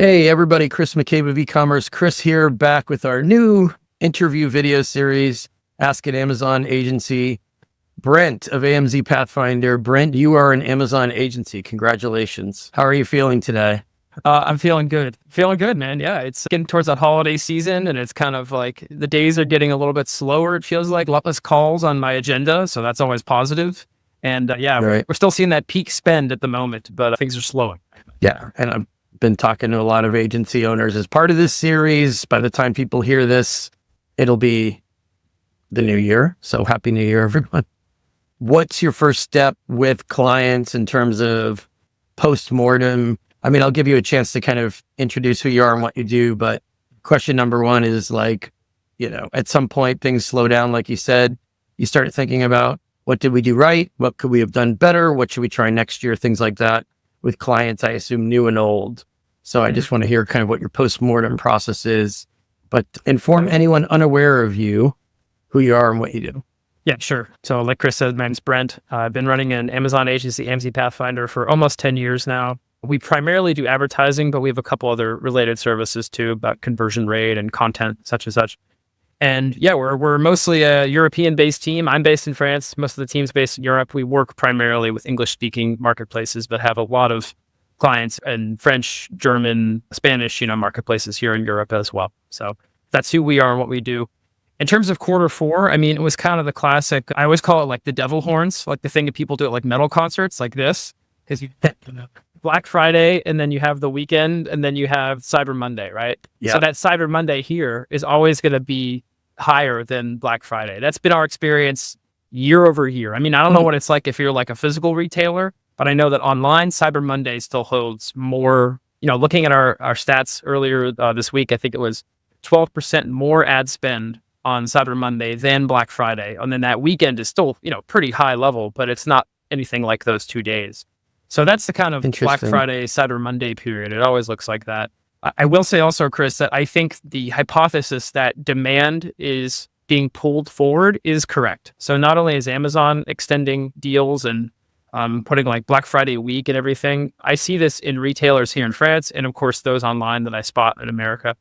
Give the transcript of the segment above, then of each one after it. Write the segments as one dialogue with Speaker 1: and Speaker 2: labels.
Speaker 1: Hey everybody, Chris McCabe of e-commerce. Chris here, back with our new interview video series, Ask an Amazon Agency. Brent of AMZ Pathfinder. Brent, you are an Amazon agency. Congratulations. How are you feeling today?
Speaker 2: I'm feeling good. Feeling good, man. Yeah, it's getting towards that holiday season, and it's kind of like the days are getting a little bit slower. It feels like a lot less calls on my agenda, so that's always positive. And
Speaker 1: All right.
Speaker 2: we're still seeing that peak spend at the moment, but things are slowing.
Speaker 1: Yeah, and I've been talking to a lot of agency owners as part of this series. By the time people hear this, it'll be the new year. So happy new year, everyone. What's your first step with clients in terms of post-mortem? I mean, I'll give you a chance to kind of introduce who you are and what you do, but question number one is like, at some point things slow down, like you said, you start thinking about what did we do right? What could we have done better? What should we try next year? Things like that with clients, I assume new and old. So I just want to hear kind of what your post-mortem process is, but inform anyone unaware of you, who you are and what you do.
Speaker 2: Yeah, sure. So like Chris said, my name's Brent. I've been running an Amazon agency, AMZ Pathfinder, for almost 10 years now. We primarily do advertising, but we have a couple other related services too about conversion rate and content, such and such. And yeah, we're mostly a European-based team. I'm based in France. Most of the team's based in Europe. We work primarily with English-speaking marketplaces, but have a lot of clients in French, German, Spanish, marketplaces here in Europe as well. So that's who we are and what we do. In terms of quarter four, I mean, it was kind of the classic. I always call it like the devil horns, like the thing that people do at like metal concerts, like this, because you Black Friday, and then you have the weekend, and then you have Cyber Monday, right?
Speaker 1: Yeah.
Speaker 2: So that Cyber Monday here is always going to be higher than Black Friday. That's been our experience year over year. I mean, I don't know what it's like if you're like a physical retailer, but I know that online Cyber Monday still holds more. Looking at our stats earlier this week, I think it was 12% more ad spend on Cyber Monday than Black Friday. And then that weekend is still, pretty high level, but it's not anything like those 2 days. So that's the kind of Black Friday, Cyber Monday period. It always looks like that. I will say also, Chris, that I think the hypothesis that demand is being pulled forward is correct. So not only is Amazon extending deals and putting like Black Friday week and everything, I see this in retailers here in France, and of course those online that I spot in America.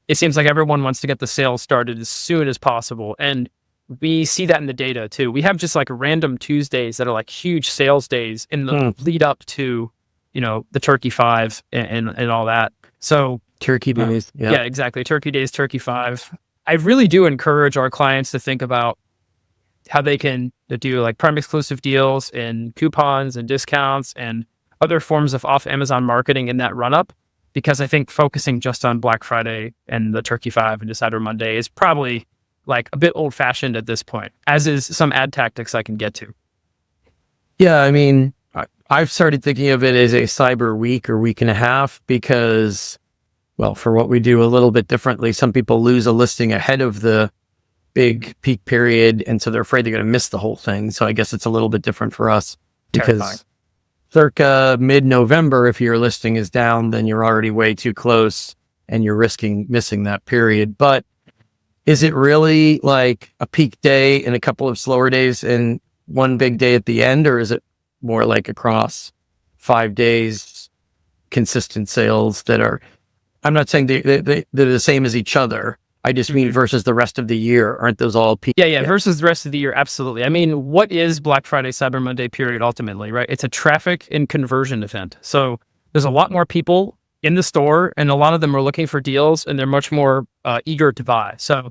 Speaker 2: It seems like everyone wants to get the sales started as soon as possible. And we see that in the data too. We have just like random Tuesdays that are like huge sales days in the lead up to, the Turkey 5 and all that. So
Speaker 1: Turkey days.
Speaker 2: Yeah, exactly. Turkey days, Turkey 5. I really do encourage our clients to think about how they can do like Prime exclusive deals and coupons and discounts and other forms of off Amazon marketing in that run up. Because I think focusing just on Black Friday and the Turkey 5 and Cyber Monday is probably like a bit old fashioned at this point, as is some ad tactics I can get to.
Speaker 1: Yeah, I mean, I've started thinking of it as a cyber week or week and a half because, well, for what we do a little bit differently, some people lose a listing ahead of the big peak period. And so they're afraid they're going to miss the whole thing. So I guess it's a little bit different for us because circa mid-November, if your listing is down, then you're already way too close and you're risking missing that period. But is it really like a peak day and a couple of slower days and one big day at the end? Or is it more like across 5 days, consistent sales that are, I'm not saying they're the same as each other. I just mean versus the rest of the year. Aren't those all peak?
Speaker 2: Yeah, versus the rest of the year. Absolutely. I mean, what is Black Friday, Cyber Monday period ultimately, right? It's a traffic and conversion event. So there's a lot more people in the store and a lot of them are looking for deals and they're much more eager to buy. So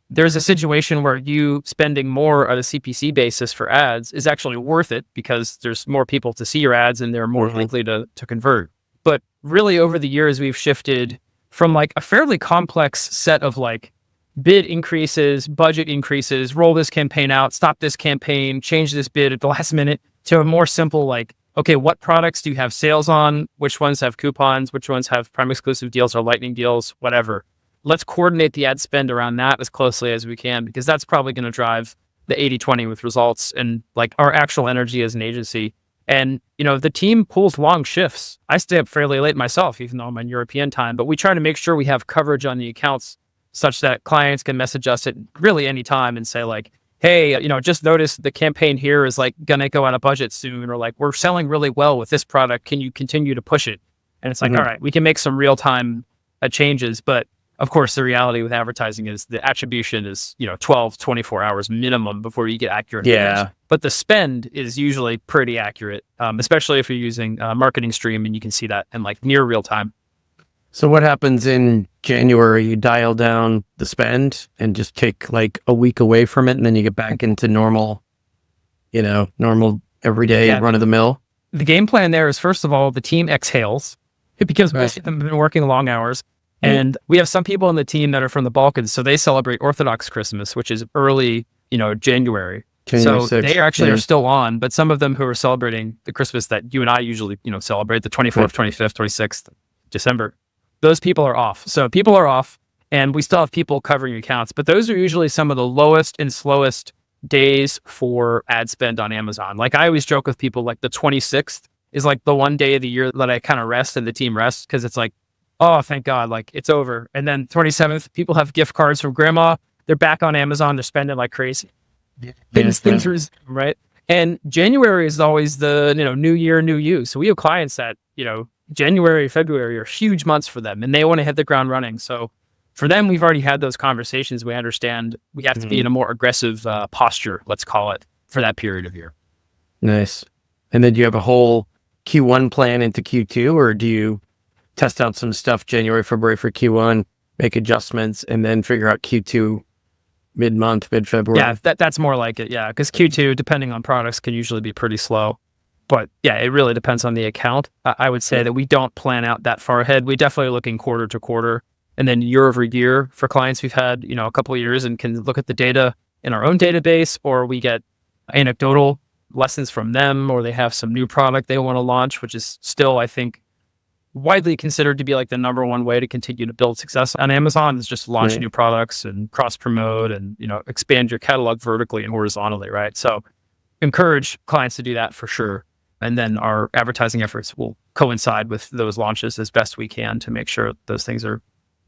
Speaker 2: there's a situation where you spending more on a CPC basis for ads is actually worth it because there's more people to see your ads and they're more likely to convert. But really over the years, we've shifted from like a fairly complex set of like bid increases, budget increases, roll this campaign out, stop this campaign, change this bid at the last minute, to a more simple like, okay, what products do you have sales on? Which ones have coupons? Which ones have Prime exclusive deals or lightning deals? Whatever. Let's coordinate the ad spend around that as closely as we can, because that's probably going to drive the 80-20 with results and like our actual energy as an agency. And, the team pulls long shifts. I stay up fairly late myself, even though I'm on European time, but we try to make sure we have coverage on the accounts such that clients can message us at really any time and say like, hey, just noticed the campaign here is like going to go out of budget soon, or like, we're selling really well with this product. Can you continue to push it? And it's like, all right, we can make some real time changes. But of course, the reality with advertising is the attribution is, 12, 24 hours minimum before you get accurate numbers. But the spend is usually pretty accurate, especially if you're using Marketing Stream, and you can see that in like near real time.
Speaker 1: So what happens in January? You dial down the spend and just take like a week away from it, and then you get back into normal, normal everyday run of the mill.
Speaker 2: The game plan there is, first of all, the team exhales because most of them have been working long hours. And we have some people on the team that are from the Balkans, so they celebrate Orthodox Christmas, which is early, January. So
Speaker 1: 6th,
Speaker 2: they actually are still on, but some of them who are celebrating the Christmas that you and I usually, celebrate, the 24th, 25th, 26th December, those people are off. So people are off, and we still have people covering accounts, but those are usually some of the lowest and slowest days for ad spend on Amazon. Like I always joke with people, like the 26th is like the one day of the year that I kind of rest and the team rests, because it's like, oh, thank God, like it's over. And then 27th, people have gift cards from grandma. They're back on Amazon. They're spending like crazy. Things resume, right? And January is always the, new year, new you. So we have clients that, January, February are huge months for them, and they want to hit the ground running. So for them, we've already had those conversations. We understand we have to be in a more aggressive posture, let's call it, for that period of year.
Speaker 1: Nice. And then do you have a whole Q1 plan into Q2, or do you test out some stuff January, February for Q1, make adjustments, and then figure out Q2 mid-month, mid-February?
Speaker 2: Yeah, that's more like it. Yeah, because Q2, depending on products, can usually be pretty slow. But yeah, it really depends on the account. I would say that we don't plan out that far ahead. We definitely are looking quarter to quarter, and then year over year for clients we've had, a couple of years, and can look at the data in our own database, or we get anecdotal lessons from them, or they have some new product they want to launch, which is still, I think, widely considered to be like the number one way to continue to build success on Amazon, is just launch new products and cross promote and, expand your catalog vertically and horizontally, right? So encourage clients to do that for sure. And then our advertising efforts will coincide with those launches as best we can to make sure those things are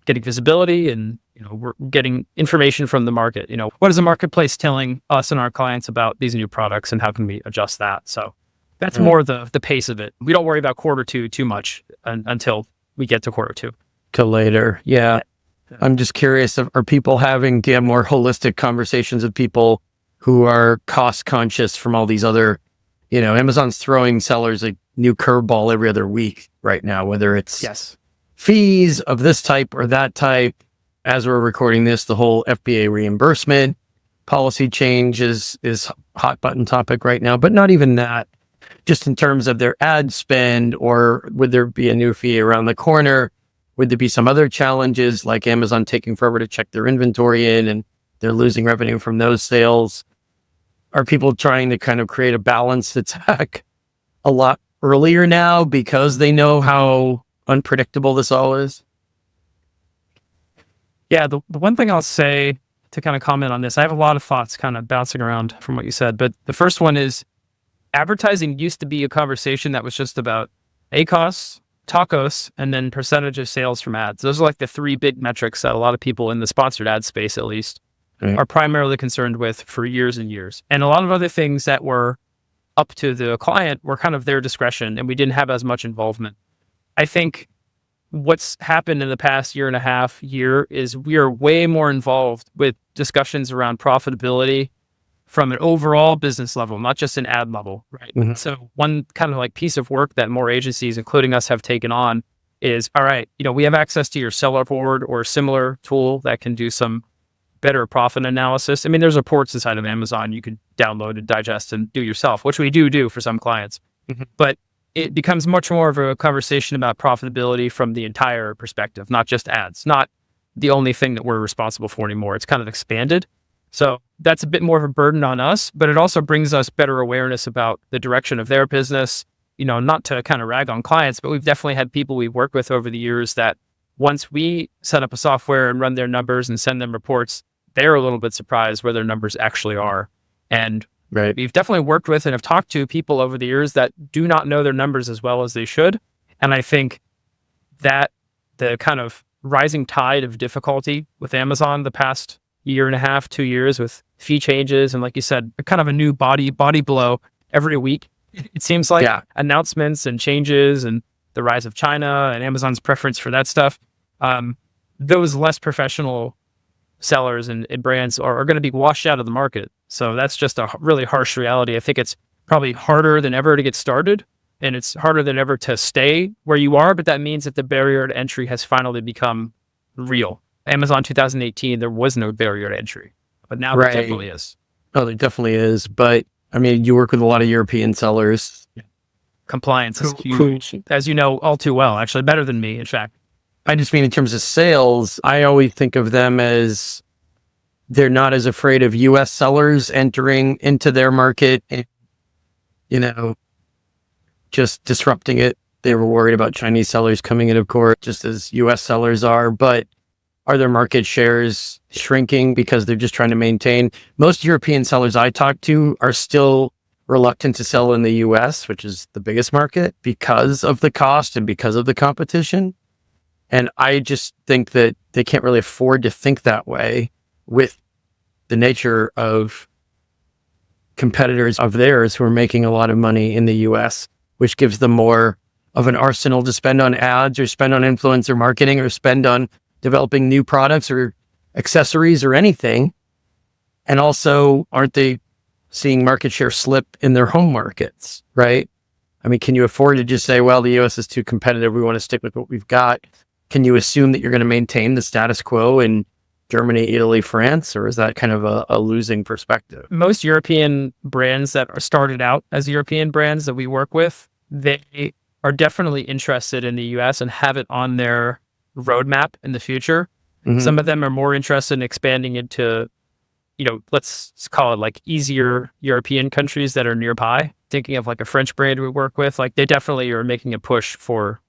Speaker 2: getting visibility, and, we're getting information from the market. What is the marketplace telling us and our clients about these new products, and how can we adjust that? So that's more the pace of it. We don't worry about quarter two too much until we get to quarter two.
Speaker 1: Till later. Yeah. I'm just curious, are people having more holistic conversations with people who are cost conscious from all these other, Amazon's throwing sellers a new curveball every other week right now, whether it's fees of this type or that type. As we're recording this, the whole FBA reimbursement policy change is hot button topic right now, but not even that. Just in terms of their ad spend, or would there be a new fee around the corner? Would there be some other challenges, like Amazon taking forever to check their inventory in, and they're losing revenue from those sales? Are people trying to kind of create a balanced attack a lot earlier now because they know how unpredictable this all is?
Speaker 2: Yeah, the one thing I'll say to kind of comment on this, I have a lot of thoughts kind of bouncing around from what you said, but the first one is, advertising used to be a conversation that was just about ACOS, TACOS, and then percentage of sales from ads. Those are like the three big metrics that a lot of people in the sponsored ad space, at least, are primarily concerned with for years and years. And a lot of other things that were up to the client were kind of their discretion, and we didn't have as much involvement. I think what's happened in the past year and a half is we are way more involved with discussions around profitability from an overall business level, not just an ad level, right? So one kind of like piece of work that more agencies, including us, have taken on is, all right, we have access to your seller board or a similar tool that can do some better profit analysis. I mean, there's reports inside of Amazon you can download and digest and do yourself, which we do for some clients. But it becomes much more of a conversation about profitability from the entire perspective, not just ads, not the only thing that we're responsible for anymore. It's kind of expanded. So that's a bit more of a burden on us, but it also brings us better awareness about the direction of their business. Not to kind of rag on clients, but we've definitely had people we've worked with over the years that once we set up a software and run their numbers and send them reports, they're a little bit surprised where their numbers actually are. And we've definitely worked with and have talked to people over the years that do not know their numbers as well as they should. And I think that the kind of rising tide of difficulty with Amazon the past year and a half, 2 years, with fee changes, and like you said, kind of a new body blow every week. It seems like announcements and changes, and the rise of China and Amazon's preference for that stuff, those less professional sellers and brands are going to be washed out of the market. So that's just a really harsh reality. I think it's probably harder than ever to get started, and it's harder than ever to stay where you are, but that means that the barrier to entry has finally become real. Amazon 2018, there was no barrier to entry, but now there definitely is.
Speaker 1: Oh, there definitely is. But I mean, you work with a lot of European sellers.
Speaker 2: Compliance is huge, as you know all too well, actually better than me, in fact.
Speaker 1: I just mean in terms of sales, I always think of them as they're not as afraid of U.S. sellers entering into their market and, just disrupting it. They were worried about Chinese sellers coming in, of course, just as U.S. sellers are. But are their market shares shrinking because they're just trying to maintain? Most European sellers I talk to are still reluctant to sell in the U.S., which is the biggest market, because of the cost and because of the competition. And I just think that they can't really afford to think that way with the nature of competitors of theirs who are making a lot of money in the US, which gives them more of an arsenal to spend on ads or spend on influencer marketing or spend on developing new products or accessories or anything. And also, aren't they seeing market share slip in their home markets, right? I mean, can you afford to just say, well, the US is too competitive, we want to stick with what we've got? Can you assume that you're going to maintain the status quo in Germany, Italy, France, or is that kind of a losing perspective?
Speaker 2: Most European brands that are started out as European brands that we work with, they are definitely interested in the US and have it on their roadmap in the future. Mm-hmm. Some of them are more interested in expanding into, let's call it like easier European countries that are nearby. Thinking of like a French brand we work with, like they definitely are making a push for,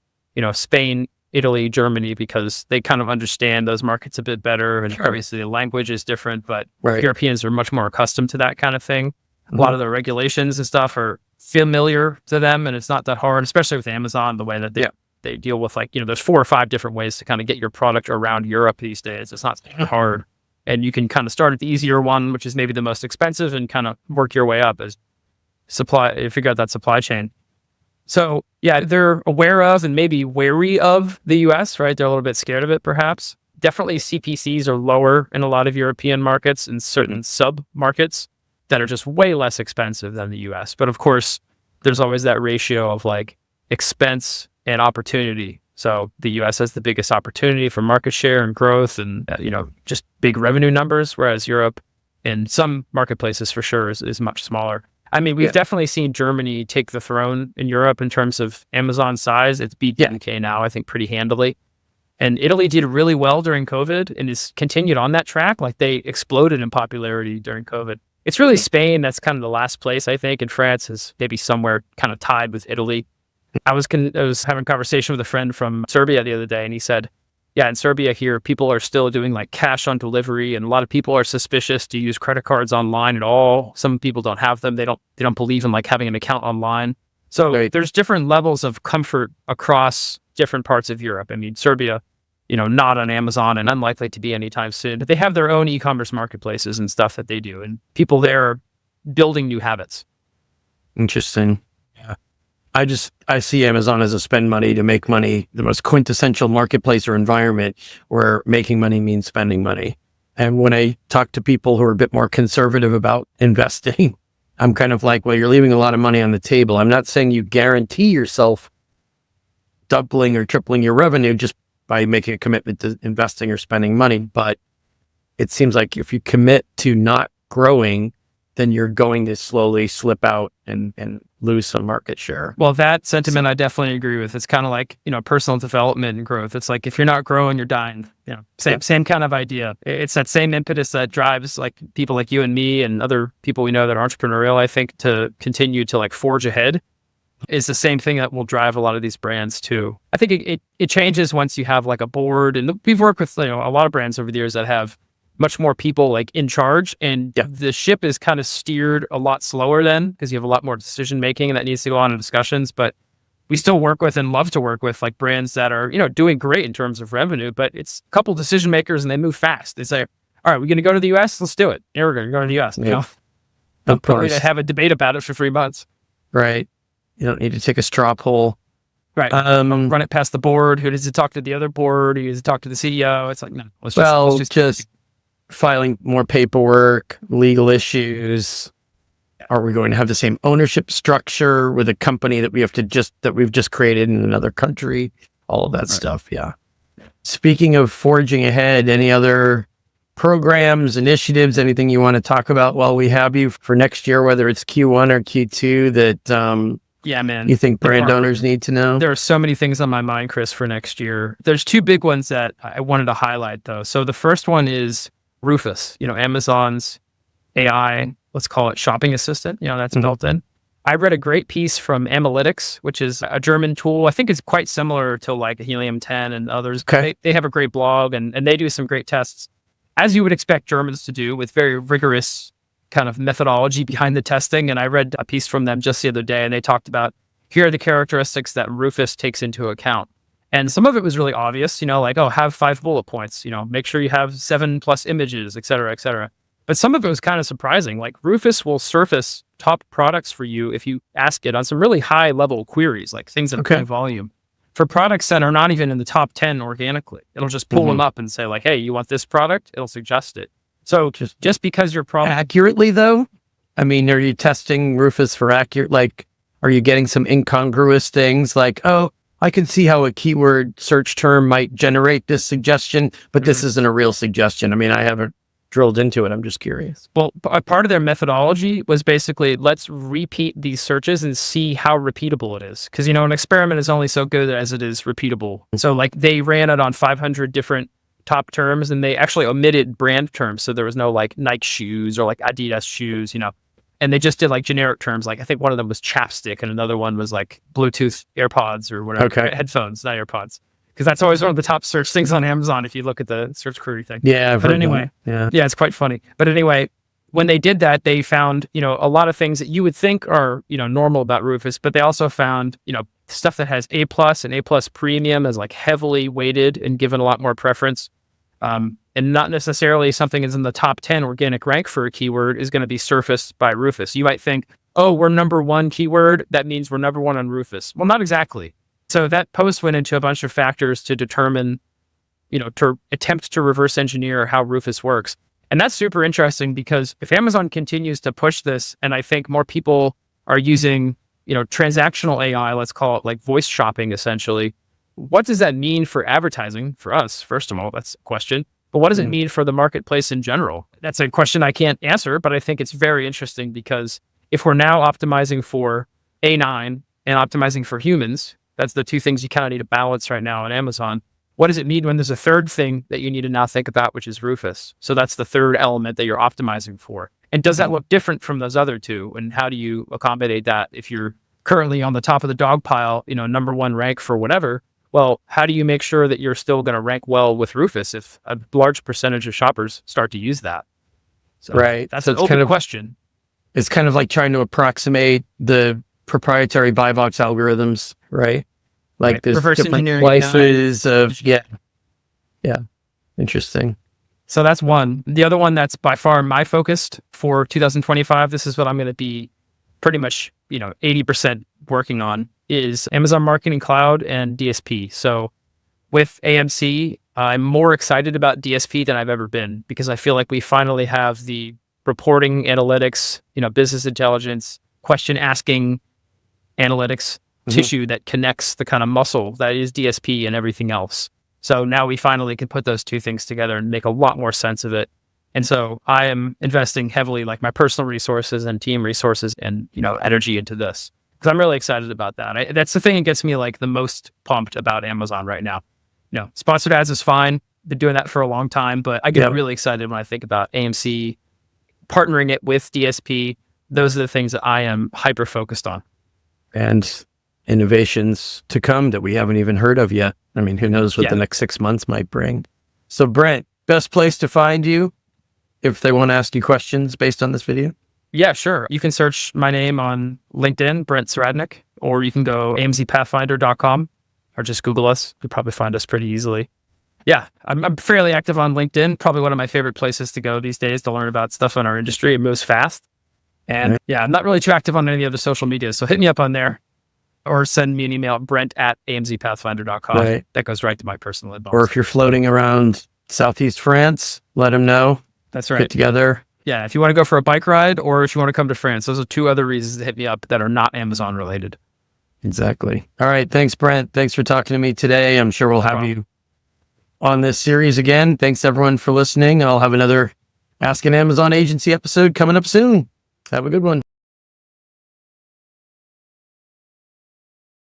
Speaker 2: Spain, Italy, Germany, because they kind of understand those markets a bit better. And obviously the language is different, but Europeans are much more accustomed to that kind of thing. Mm-hmm. A lot of the regulations and stuff are familiar to them, and it's not that hard, especially with Amazon, the way that they deal with there's 4 or 5 different ways to kind of get your product around Europe these days. It's not hard. And you can kind of start at the easier one, which is maybe the most expensive, and kind of work your way up as figure out that supply chain. So yeah, they're aware of and maybe wary of the US, right? They're a little bit scared of it, perhaps. Definitely CPCs are lower in a lot of European markets and certain sub-markets that are just way less expensive than the US. But of course, there's always that ratio of like expense and opportunity. So the US has the biggest opportunity for market share and growth and, just big revenue numbers, whereas Europe in some marketplaces for sure is much smaller. I mean, we've definitely seen Germany take the throne in Europe in terms of Amazon size. It's beat the UK now, I think, pretty handily. And Italy did really well during COVID and is continued on that track. Like they exploded in popularity during COVID. It's really Spain that's kind of the last place, I think, and France is maybe somewhere kind of tied with Italy. I was having a conversation with a friend from Serbia the other day, and he said, yeah, in Serbia here, people are still doing like cash on delivery, and a lot of people are suspicious to use credit cards online at all. Some people don't have them. They don't believe in like having an account online. So there's different levels of comfort across different parts of Europe. I mean, Serbia, not on Amazon and unlikely to be anytime soon, but they have their own e-commerce marketplaces and stuff that they do, and people there are building new habits.
Speaker 1: Interesting. Yeah. I see Amazon as a spend money to make money, the most quintessential marketplace or environment where making money means spending money. And when I talk to people who are a bit more conservative about investing, I'm kind of like, well, you're leaving a lot of money on the table. I'm not saying you guarantee yourself doubling or tripling your revenue just by making a commitment to investing or spending money. But it seems like if you commit to not growing, then you're going to slowly slip out and lose some market share.
Speaker 2: Well, that sentiment I definitely agree with. It's kind of like, personal development and growth. It's like, if you're not growing, you're dying. Same kind of idea. It's that same impetus that drives like people like you and me and other people we know that are entrepreneurial, I think, to continue to like forge ahead. Is the same thing that will drive a lot of these brands too. I think it changes once you have like a board, and we've worked with a lot of brands over the years that have much more people like in charge, and the ship is kind of steered a lot slower then because you have a lot more decision making and that needs to go on in discussions. But we still work with and love to work with like brands that are, doing great in terms of revenue, but it's a couple decision makers and they move fast. They say, all right, we're going to go to the US. Let's do it. Yeah, we're going to go to the US.
Speaker 1: Of course.
Speaker 2: To have a debate about it for 3 months.
Speaker 1: Right. You don't need to take a straw poll
Speaker 2: Right. Run it past the board. Who does it talk to the other board? Who does it talk to the CEO? It's like, no, let's
Speaker 1: just filing more paperwork, legal issues. Are we going to have the same ownership structure with a company that we've just created in another country? All of that stuff. Yeah. Speaking of forging ahead, any other programs, initiatives, anything you want to talk about while we have you for next year, whether it's Q1 or Q2 that
Speaker 2: yeah, man,
Speaker 1: you think brand owners need to know?
Speaker 2: There are so many things on my mind, Chris, for next year. There's two big ones that I wanted to highlight, though. So the first one is Rufus, Amazon's AI, let's call it shopping assistant, that's built in. I read a great piece from Analytics, which is a German tool. I think it's quite similar to like Helium 10 and others.
Speaker 1: Okay.
Speaker 2: They have a great blog and they do some great tests, as you would expect Germans to do, with very rigorous kind of methodology behind the testing. And I read a piece from them just the other day, and they talked about, here are the characteristics that Rufus takes into account. And some of it was really obvious, like, have 5 bullet points, make sure you have 7+ images, et cetera, et cetera. But some of it was kind of surprising. Like Rufus will surface top products for you if you ask it on some really high level queries, like things that are high volume. For products that are not even in the top 10 organically, it'll just pull them up and say like, hey, you want this product? It'll suggest it. So just because your product...
Speaker 1: Accurately though? I mean, are you testing Rufus for accurate? Like, are you getting some incongruous things like, oh, I can see how a keyword search term might generate this suggestion, but this isn't a real suggestion. I mean, I haven't drilled into it. I'm just curious.
Speaker 2: Well, a part of their methodology was basically, let's repeat these searches and see how repeatable it is. Because, an experiment is only so good as it is repeatable. So like they ran it on 500 different top terms, and they actually omitted brand terms. So there was no like Nike shoes or like Adidas shoes, and they just did like generic terms. Like I think one of them was chapstick and another one was like Bluetooth AirPods or whatever.
Speaker 1: Okay.
Speaker 2: Headphones, not AirPods. Because that's always one of the top search things on Amazon if you look at the search query thing.
Speaker 1: Yeah.
Speaker 2: But anyway, yeah, it's quite funny. But anyway, when they did that, they found, a lot of things that you would think are, normal about Rufus, but they also found, stuff that has A+ and A+ premium as like heavily weighted and given a lot more preference. And not necessarily something is in the top 10 organic rank for a keyword is going to be surfaced by Rufus. You might think, oh, we're number 1 keyword. That means we're number 1 on Rufus. Well, not exactly. So that post went into a bunch of factors to determine, to attempt to reverse engineer how Rufus works. And that's super interesting because if Amazon continues to push this, and I think more people are using, transactional AI, let's call it like voice shopping, essentially, what does that mean for advertising for us? First of all, that's a question. But what does it mean for the marketplace in general? That's a question I can't answer, but I think it's very interesting because if we're now optimizing for A9 and optimizing for humans, that's the two things you kind of need to balance right now on Amazon. What does it mean when there's a third thing that you need to now think about, which is Rufus? So that's the third element that you're optimizing for. And does that look different from those other two? And how do you accommodate that if you're currently on the top of the dog pile, number 1 rank for whatever? Well, how do you make sure that you're still going to rank well with Rufus if a large percentage of shoppers start to use that? So
Speaker 1: right.
Speaker 2: That's an open question.
Speaker 1: It's kind of like trying to approximate the proprietary buy box algorithms, right? Like
Speaker 2: right.
Speaker 1: there's
Speaker 2: Reverse
Speaker 1: different
Speaker 2: engineering
Speaker 1: slices of, yeah. Interesting.
Speaker 2: So that's one. The other one that's by far my focus for 2025, this is what I'm going to be pretty much, 80% working on, is Amazon Marketing Cloud and DSP. So with AMC, I'm more excited about DSP than I've ever been because I feel like we finally have the reporting analytics, business intelligence, question asking analytics tissue that connects the kind of muscle that is DSP and everything else. So now we finally can put those two things together and make a lot more sense of it. And so I am investing heavily, like my personal resources and team resources and, energy into this because I'm really excited about that. That's the thing that gets me like the most pumped about Amazon right now. Sponsored ads is fine. Been doing that for a long time, but I get really excited when I think about AMC, partnering it with DSP. Those are the things that I am hyper focused on.
Speaker 1: And innovations to come that we haven't even heard of yet. I mean, who knows what the next 6 months might bring. So Brent, best place to find you if they want to ask you questions based on this video?
Speaker 2: Yeah, sure. You can search my name on LinkedIn, Brent Zahradnik, or you can go amzpathfinder.com or just Google us. You'll probably find us pretty easily. Yeah, I'm fairly active on LinkedIn, probably one of my favorite places to go these days to learn about stuff in our industry. It moves fast. And I'm not really too active on any other social media, so hit me up on there. or send me an email at brent@amzpathfinder.com.
Speaker 1: Right.
Speaker 2: That goes right to my personal inbox.
Speaker 1: Or if you're floating around Southeast France, let them know.
Speaker 2: That's
Speaker 1: Get
Speaker 2: right.
Speaker 1: together.
Speaker 2: Yeah, if you want to go for a bike ride or if you want to come to France, those are 2 other reasons to hit me up that are not Amazon related.
Speaker 1: Exactly. All right. Thanks, Brent. Thanks for talking to me today. I'm sure we'll have you on this series again. Thanks, everyone, for listening. I'll have another Ask an Amazon Agency episode coming up soon. Have a good one.